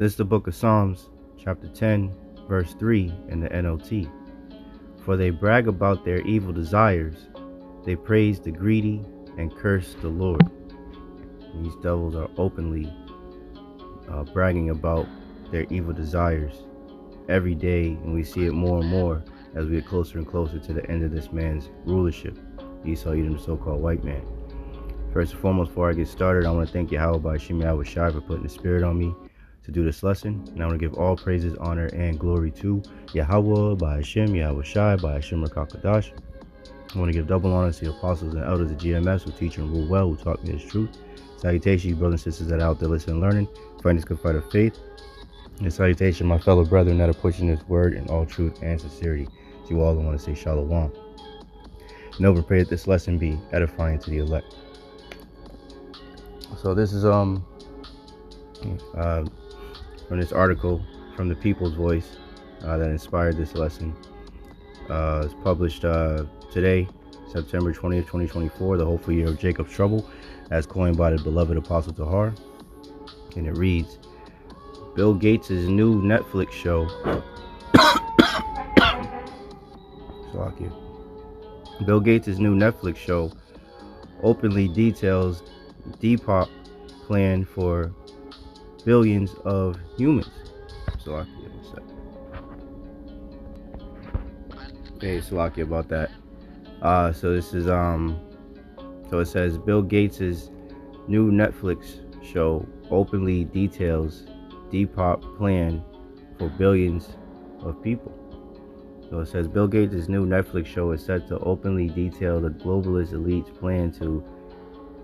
This is the book of Psalms, chapter 10, verse 3 in the NLT. For they brag about their evil desires, they praise the greedy and curse the Lord. And these devils are openly bragging about their evil desires every day, and we see it more and more as we get closer and closer to the end of this man's rulership, Esau, Edom, the so-called white man. First and foremost, before I get started, I want to thank Yahawah, Bahasham, Yahawashi for putting the spirit on me to do this lesson. And I want to give all praises, honor, and glory to Yahawah, Bahasham, Yahawashi, Bahasham Rakakadash. I want to give double honor to the apostles and elders of GMS who teach and rule well, who taught me this truth. Salutation, you brothers and sisters that are out there listening and learning, fighting this good fight of faith. And salutation, my fellow brethren that are pushing this word in all truth and sincerity. To you all, I want to say shalom. And over pray that this lesson be edifying to the elect. So this is from this article from the People's Voice that inspired this lesson. It's published today, September 20th, 2024, the hopeful year of Jacob's trouble, as coined by the beloved Apostle Tahar. And it reads, Bill Gates' new Netflix show Bill Gates' new Netflix show openly details Depop plan for billions of humans. Salaki about that. So this is so it says Bill Gates' new Netflix show openly details Depop plan for billions of people. So it says Bill Gates' new Netflix show is set to openly detail the globalist elite's plan to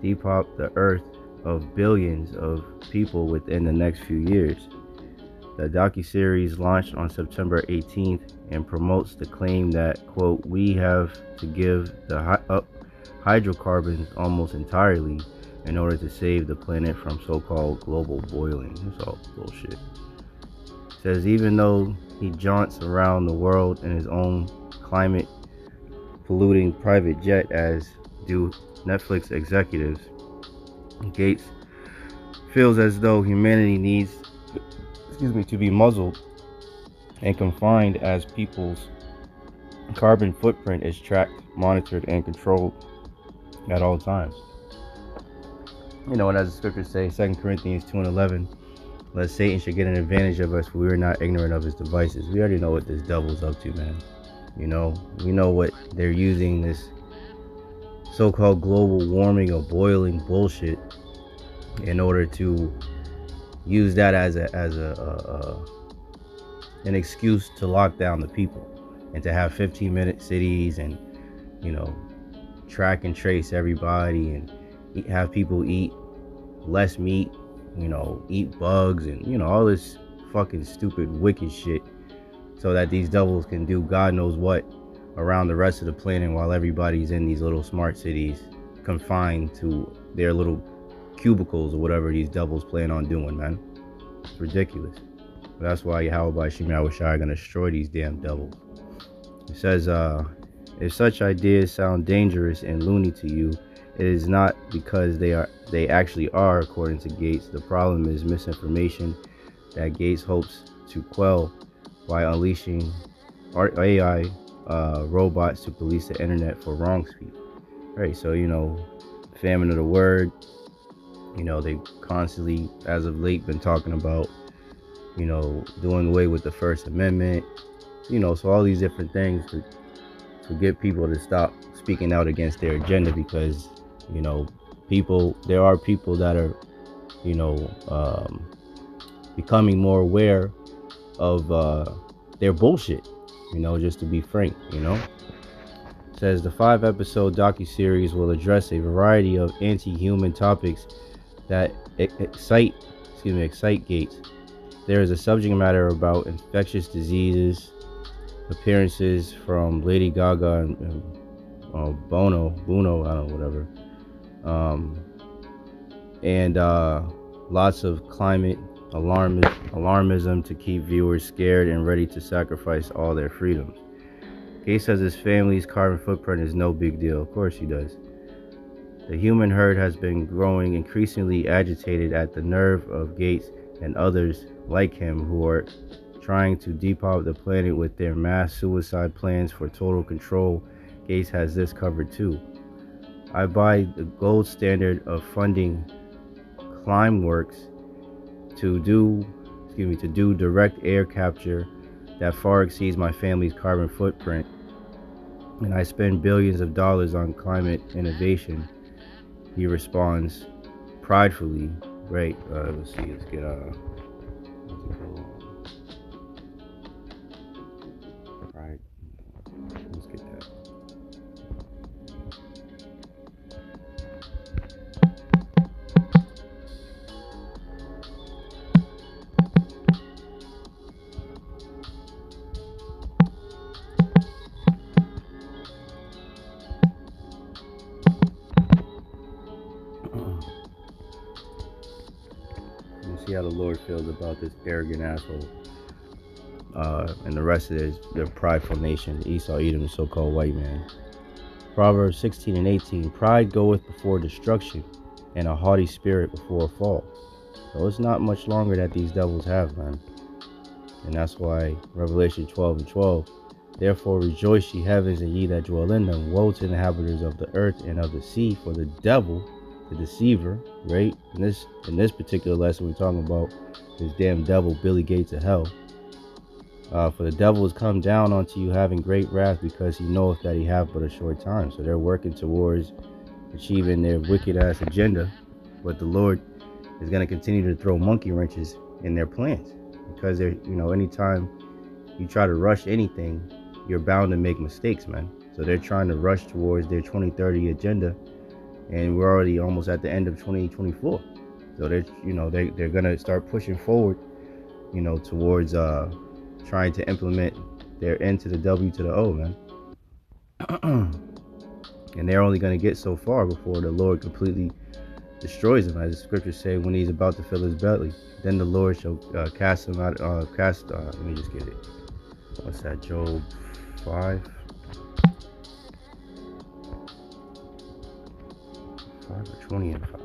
depop the earth of billions of people within the next few years. The docuseries launched on September 18th and promotes the claim that, quote, we have to give the hydrocarbons almost entirely in order to save the planet from so-called global boiling. It's all bullshit. It says even though he jaunts around the world in his own climate polluting private jet, as do Netflix executives, Gates feels as though humanity needs to be muzzled and confined as people's carbon footprint is tracked, monitored, and controlled at all times. And as the scriptures say, 2 Corinthians 2:11, lest Satan should get an advantage of us, for we are not ignorant of his devices. We already know what this devil's up to, man. We know what they're using this so-called global warming or boiling bullshit in order to use that as an excuse to lock down the people and to have 15-minute cities and track and trace everybody and have people eat less meat, eat bugs and all this fucking stupid wicked shit, so that these devils can do God knows what around the rest of the planet while everybody's in these little smart cities confined to their little cubicles or whatever these devils plan on doing, man. It's ridiculous. But that's why Yahawah Bahasham Yahawashi are going to destroy these damn devils. It says, if such ideas sound dangerous and loony to you, it is not because they actually are, according to Gates. The problem is misinformation that Gates hopes to quell by unleashing AI robots to police the internet for wrong speak. Right, so famine of the word. They constantly, as of late, been talking about, doing away with the First Amendment. So all these different things to get people to stop speaking out against their agenda, because, there are people that are, becoming more aware of their bullshit, just to be frank, It says the 5-episode docuseries will address a variety of anti-human topics that excite Gates. There is a subject matter about infectious diseases, appearances from Lady Gaga and Bono, I don't know, whatever, and lots of climate alarmism to keep viewers scared and ready to sacrifice all their freedoms. Gates says his family's carbon footprint is no big deal. Of course he does. The human herd has been growing increasingly agitated at the nerve of Gates and others like him who are trying to depopulate the planet with their mass suicide plans for total control. Gates has this covered too. I buy the gold standard of funding Climeworks to do direct air capture that far exceeds my family's carbon footprint, and I spend billions of dollars on climate innovation. He responds pridefully. Right, let's see, let's get pride. Let's get that. You see how the Lord feels about this arrogant asshole, and the rest of their prideful nation, Esau, Edom, the so-called white man. Proverbs 16 and 18. Pride goeth before destruction, and a haughty spirit before a fall. So it's not much longer that these devils have, man. And that's why Revelation 12 and 12. Therefore rejoice, ye heavens, and ye that dwell in them. Woe to the inhabitants of the earth and of the sea, for the devil, the deceiver, right? In this particular lesson, we're talking about this damn devil, Billy Gates of hell. For the devil has come down unto you having great wrath, because he knoweth that he have but a short time. So they're working towards achieving their wicked ass agenda, but the Lord is going to continue to throw monkey wrenches in their plans, because they're, anytime you try to rush anything, you're bound to make mistakes, man. So they're trying to rush towards their 2030 agenda, and we're already almost at the end of 2024. So they're going to start pushing forward, towards trying to implement their N to the W to the O, man. And they're only going to get so far before the Lord completely destroys him, as the scriptures say, when he's about to fill his belly. Then the Lord shall cast him out. Let me just get it. What's that? Job 5. 5 or 20 and 5.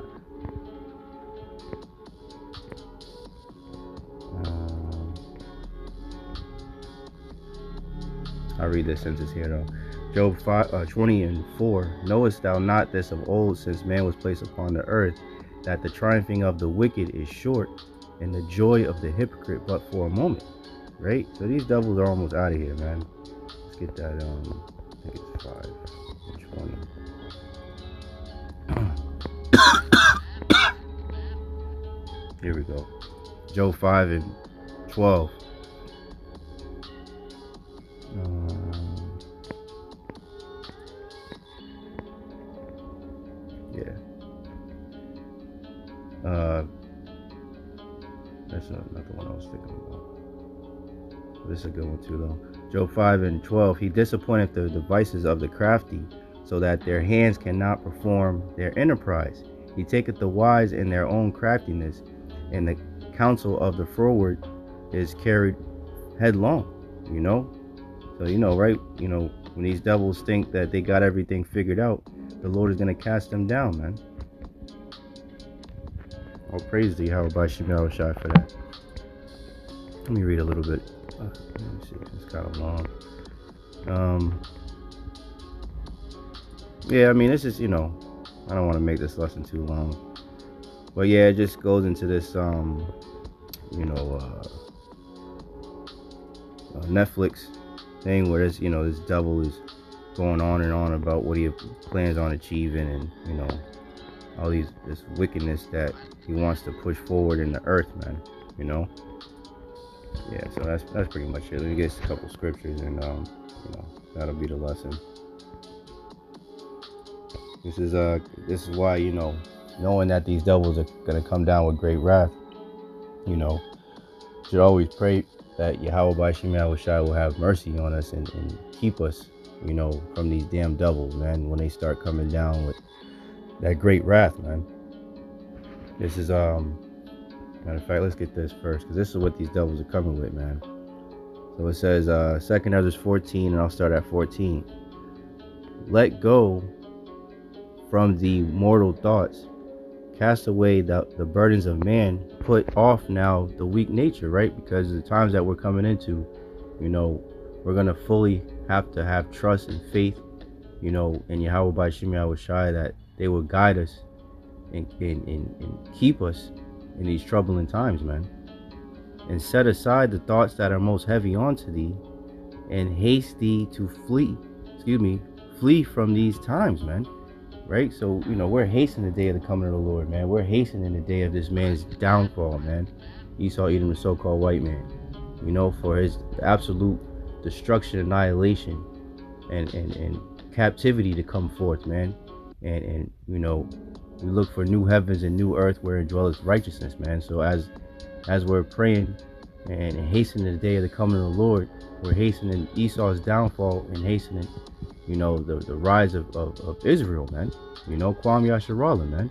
I'll read this sentence here though. Job 5, 20 and 4. Knowest thou not this of old, since man was placed upon the earth, that the triumphing of the wicked is short, and the joy of the hypocrite but for a moment? Right? So these devils are almost out of here, man. Let's get that, I think it's 5 and 20. Here we go. Job 5 and 12. That's not the one I was thinking about. This is a good one too, though. Job 5 and 12. He disappointeth the devices of the crafty, so that their hands cannot perform their enterprise. He taketh the wise in their own craftiness, and the counsel of the froward is carried headlong. So right? When these devils think that they got everything figured out, the Lord is going to cast them down, man. All praise to Yahawashi for that. Let me read a little bit. Let me see, it's kind of long. Yeah, I mean, this is, I don't want to make this lesson too long. But yeah, it just goes into this, Netflix thing where this devil is going on and on about what he plans on achieving, and, all this wickedness that he wants to push forward in the earth, man. Yeah, so that's pretty much it. Let me get a couple scriptures, and that'll be the lesson. This is why, knowing that these devils are gonna come down with great wrath, should always pray that Yahawashi will have mercy on us and keep us, from these damn devils, man, when they start coming down with that great wrath, man. This is matter of fact, let's get this first, because this is what these devils are coming with, man. So it says 2 Ezra 14, and I'll start at 14. Let go from the mortal thoughts, cast away the burdens of man, put off now the weak nature, right? Because the times that we're coming into, we're going to fully have to have trust and faith, in Yahawah Bahasham Yahawashi, that they will guide us and keep us in these troubling times, man. And set aside the thoughts that are most heavy onto thee, and haste thee to flee from these times, man. Right? So, we're hastening the day of the coming of the Lord, man. We're hastening the day of this man's downfall, man. Esau, Edom, the so-called white man, for his absolute destruction, annihilation, and captivity to come forth, man. And we look for new heavens and new earth wherein dwelleth righteousness, man. So as we're praying and hastening the day of the coming of the Lord, we're hastening Esau's downfall and hastening, the rise of Israel, man. Kwam Yasharallah, man.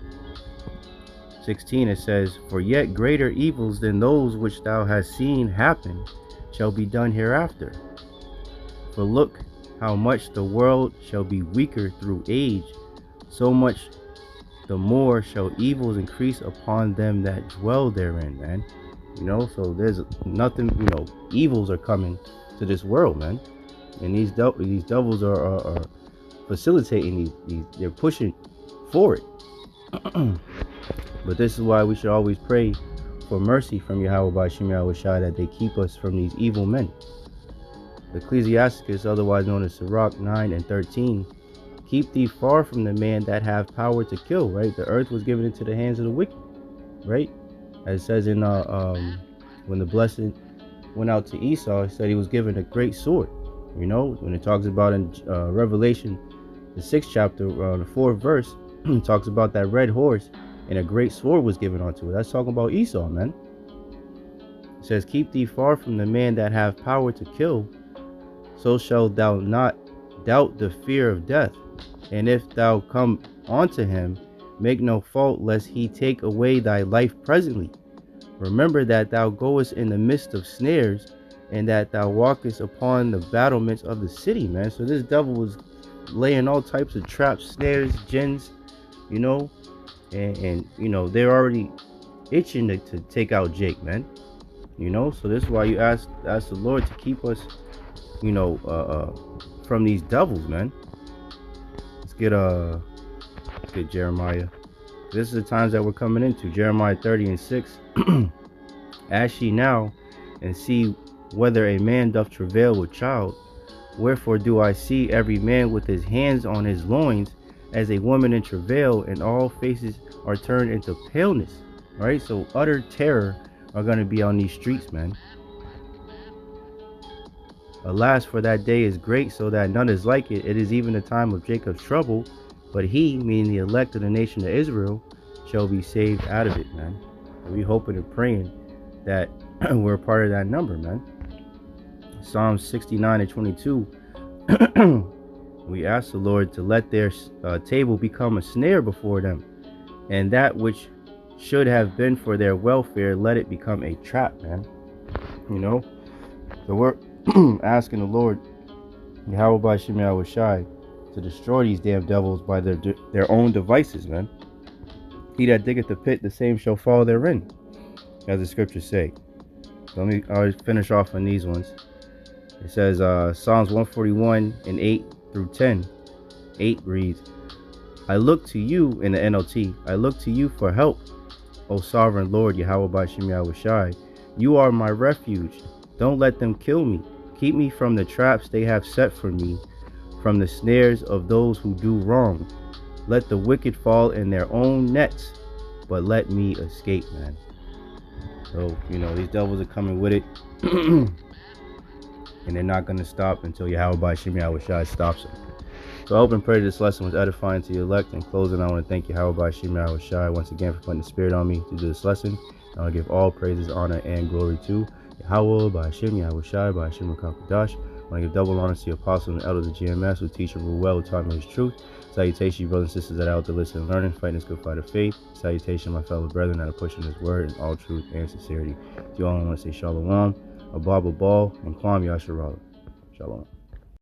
16, it says, for yet greater evils than those which thou hast seen happen shall be done hereafter. For look how much the world shall be weaker through age, so much the more shall evils increase upon them that dwell therein, man. So there's nothing, evils are coming to this world, man. And these devils are facilitating these, they're pushing for it. But this is why we should always pray for mercy from Yahawah Bahasham Yahawashi, that they keep us from these evil men. Ecclesiasticus, otherwise known as Sirach 9 and 13, keep thee far from the man that have power to kill, right? The earth was given into the hands of the wicked, right? As it says in when the blessed went out to Esau, he said he was given a great sword. When it talks about in Revelation, the 6th chapter, the 4th verse, it talks about that red horse and a great sword was given unto it. That's talking about Esau, man. It says, keep thee far from the man that have power to kill, so shalt thou not doubt the fear of death. And if thou come unto him, make no fault, lest he take away thy life presently. Remember that thou goest in the midst of snares, and that thou walkest upon the battlements of the city, man. So this devil was laying all types of traps, snares, gins, and they're already itching to take out Jake, man. So this is why you ask the Lord to keep us, from these devils, man. Let's get Jeremiah. This is the times that we're coming into. Jeremiah 30 and 6. Ask ye now, and see whether a man doth travail with child. Wherefore do I see every man with his hands on his loins, as a woman in travail, and all faces are turned into paleness. Right? So utter terror are going to be on these streets, man. Alas, for that day is great, so that none is like it. It is even the time of Jacob's trouble, but he, meaning the elect of the nation of Israel, shall be saved out of it, man. And we hoping and praying that we're a part of that number, man. Psalms 69 and 22. We ask the Lord to let their table become a snare before them, and that which should have been for their welfare, let it become a trap, man. So we're asking the Lord, Yahawah Bahasham Yahawashi, to destroy these damn devils by their own devices, man. He that diggeth the pit, the same shall fall therein, as the scriptures say. So I'll finish off on these ones. It says Psalms 141 and 8 through 10. 8 reads, I look to you, in the NLT, I look to you for help, O sovereign Lord Yahawah Bahasham Yahawashi. You are my refuge. Don't let them kill me. Keep me from the traps they have set for me, from the snares of those who do wrong. Let the wicked fall in their own nets, but let me escape, man. So, these devils are coming with it. And they're not going to stop until Yahawah Bahasham Yahawashi stops them. So I hope and pray this lesson was edifying to your elect. In closing, I want to thank Yahawah Bahasham Yahawashi once again for putting the spirit on me to do this lesson. I want to give all praises, honor, and glory to Yahawah Bahasham Yahawashi, Bahasham Rakakadash. I want to give double honor to the apostle and elders of GMS who teach and rule well, who taught me his truth. Salutation, brothers and sisters that are out there listening and learning, fighting this good fight of faith. Salutation, my fellow brethren that are pushing his word in all truth and sincerity. To you all, I want to say shalom, abab abal, and kwam yasharallah. Shalom.